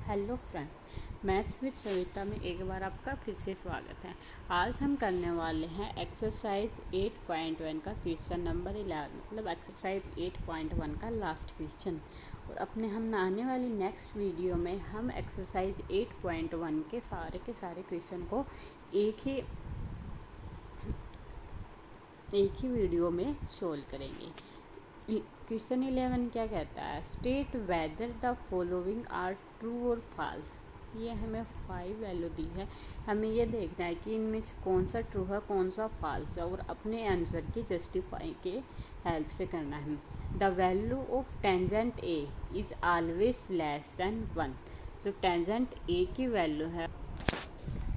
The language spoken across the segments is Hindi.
Hello friend, maths with Savita में एक बार आपका फिर से स्वागत है। आज हम करने वाले हैं एक्सरसाइज 8.1 का क्वेश्चन नंबर 11, मतलब एक्सरसाइज 8.1 का लास्ट क्वेश्चन। और अपने हम आने वाली नेक्स्ट वीडियो में हम एक्सरसाइज 8.1 के सारे क्वेश्चन को एक ही वीडियो में सोल्व करेंगे। क्वेश्चन 11 क्या कहता है? State whether the following are true और फॉल्स। ये हमें 5 वैल्यू दी है, हमें ये देखना है कि इनमें से कौन सा ट्रू है कौन सा फॉल्स है, और अपने आंसर की जस्टिफाई के हेल्प से करना है। The value of tangent A is always less than 1। जो टेंजेंट ए की वैल्यू है,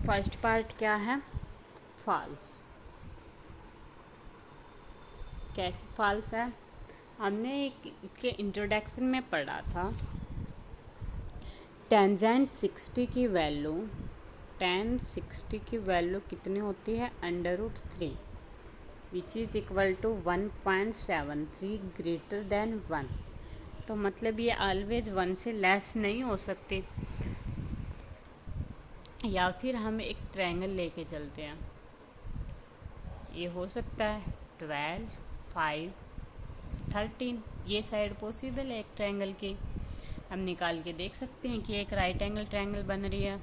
फर्स्ट पार्ट क्या है? फॉल्स। कैसे फॉल्स है? हमने इसके इंट्रोडक्शन में पढ़ा था टेंजेंट 60 की वैल्यू, tan 60 की वैल्यू कितनी होती है? √3 which is equal to 1.73 greater than 1। तो मतलब ये ऑलवेज 1 से लेस नहीं हो सकती। या फिर हम एक ट्रायंगल लेके चलते हैं, ये हो सकता है 12, 5, 13। ये साइड पॉसिबल है एक ट्रायंगल की। हम निकाल के देख सकते हैं कि एक राइट एंगल ट्रायंगल बन रही है।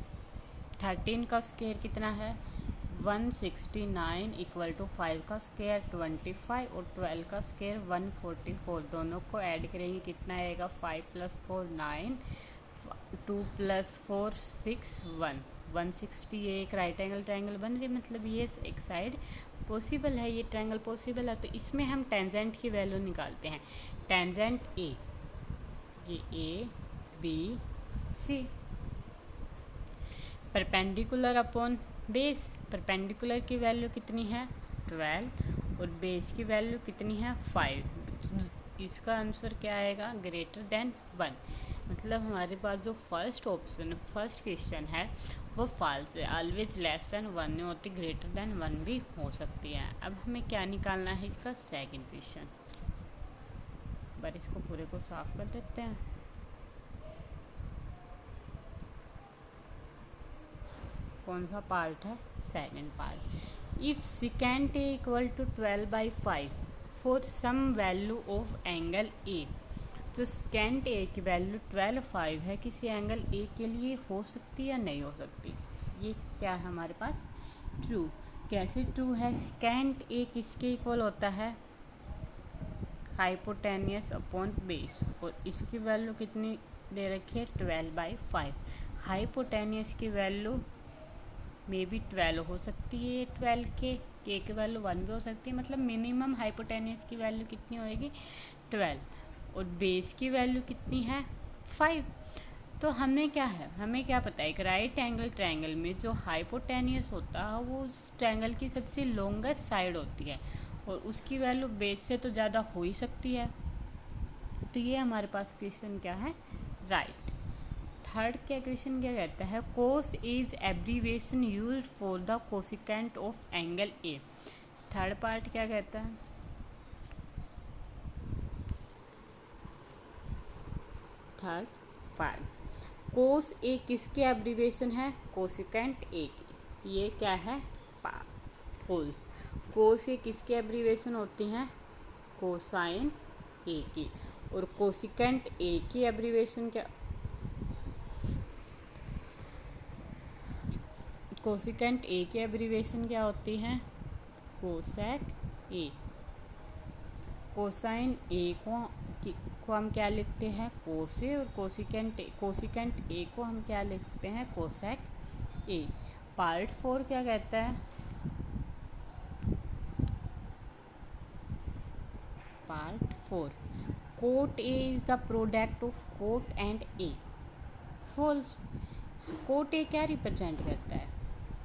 13 का स्क्वायर कितना है? 169 इक्वल टू 5 का स्क्वायर 25 और 12 का स्क्वायर 144। दोनों को ऐड करेंगे कितना आएगा? 5 + 4 9, 2 + 4 6 1 160। ये एक राइट एंगल ट्रायंगल बन रही है, मतलब ये एक साइड पॉसिबल है, ये ट्रायंगल पॉसिबल है। तो इसमें हम टेंजेंट की वैल्यू निकालते हैं। टेंजेंट ए, ये a b c, perpendicular upon base. Perpendicular की वैल्यू कितनी है? 12 और बेस की वैल्यू कितनी है? 5। इसका आंसर क्या आएगा? Greater than 1। मतलब हमारे पास जो फर्स्ट ऑप्शन, फर्स्ट क्वेश्चन है वो फॉल्स है। ऑलवेज लेस देन 1 नहीं होती, ग्रेटर देन 1 भी हो सकती है। अब हमें क्या निकालना है? इसका सेकंड क्वेश्चन। पर इसको पूरे को साफ कर देते हैं। कौन सा पार्ट है? Second part. If secant a equal to 12/5 for some value of angle a. तो सेकेंट ए की वैल्यू 12/5 है, किसी एंगल ए के लिए हो सकती है या नहीं हो सकती? ये क्या है हमारे पास? ट्रू। कैसे ट्रू है? सेकेंट ए किसके इक्वल होता है? Hypotenuse upon base. और इसकी वैल्यू कितनी दे रखी है? 12/5। हाइपोटेनियस की वैल्यू मे बी 12 हो सकती है, 12 के की वैल्यू 1 भी हो सकती है। मतलब मिनिमम हाइपोटेनियस की वैल्यू कितनी होएगी? 12। और बेस की वैल्यू कितनी है? 5। तो हमें क्या है, हमें क्या पता है? एक राइट एंगल ट्रायंगल में जो हाइपोटेनियस होता है वो उस ट्रायंगल की सबसे लॉन्गेस्ट साइड होती है, और उसकी वैल्यू बेस से तो ज़्यादा हो ही सकती है। तो ये हमारे पास क्वेश्चन क्या है? राइट। थर्ड क्या क्वेश्चन क्या कहता है? Cos is abbreviation used for the cosecant of angle A. Third part क्या कहता है? थर्ड पार्ट, कोस ए किसकी एब्रीविएशन है? कोसिकेंट ए की। ये क्या है? फॉल्स। कोस ए किसकी एब्रीविएशन होती हैं? कोसाइन ए की। और कोसिकेंट ए की एब्रीविएशन क्या? कोसिकेंट ए की एब्रीविएशन क्या होती है? कोसेक ए। कोसाइन ए को हम क्या लिखते हैं? कोसे। और कोसिकेंट ए को हम क्या लिखते हैं? कोसेक ए। पार्ट 4 क्या कहता है? Part 4, cot A is the product of cot and A. False. Cot A क्या रिप्रेजेंट करता है?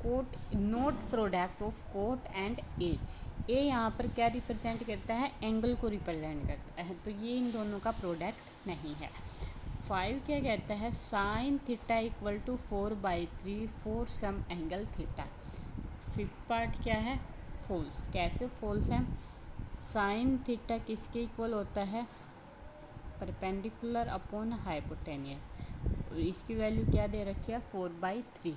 Cot not product of cot and A. A यहाँ पर क्या रिप्रेजेंट करता है? एंगल को रिप्रेजेंट करता है, तो ये इन दोनों का प्रोडक्ट नहीं है। 5 क्या कहता है? Sine theta equal to 4/3 for some angle theta. Fifth part क्या है? फॉल्स। कैसे फॉल्स है? साइन थीटा किसके इक्वल होता है? Perpendicular upon hypotenuse. इसकी वैल्यू क्या दे रखी है 4/3,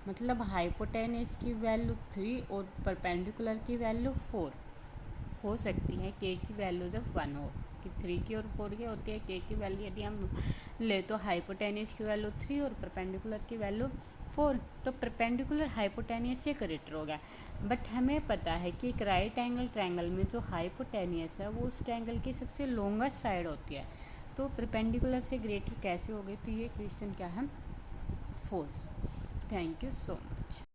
मतलब हाइपोटेनस की वैल्यू 3 और परपेंडिकुलर की वैल्यू 4 हो सकती है। के की वैल्यू जब 1 हो, कि 3 की और 4 की होती है। के की वैल्यू यदि हम ले तो हाइपोटेनस की वैल्यू 3 और परपेंडिकुलर की वैल्यू 4, तो परपेंडिकुलर हाइपोटेनियस से ग्रेटर होगा। बट हमें पता है कि एक राइट एंगल ट्रायंगल में जो हाइपोटेनियस है वो उस ट्रायंगल की सबसे लॉन्गेस्ट साइड होती है, तो परपेंडिकुलर से ग्रेटर कैसे हो गई। तो ये क्वेश्चन क्या है, force. Thank you so much.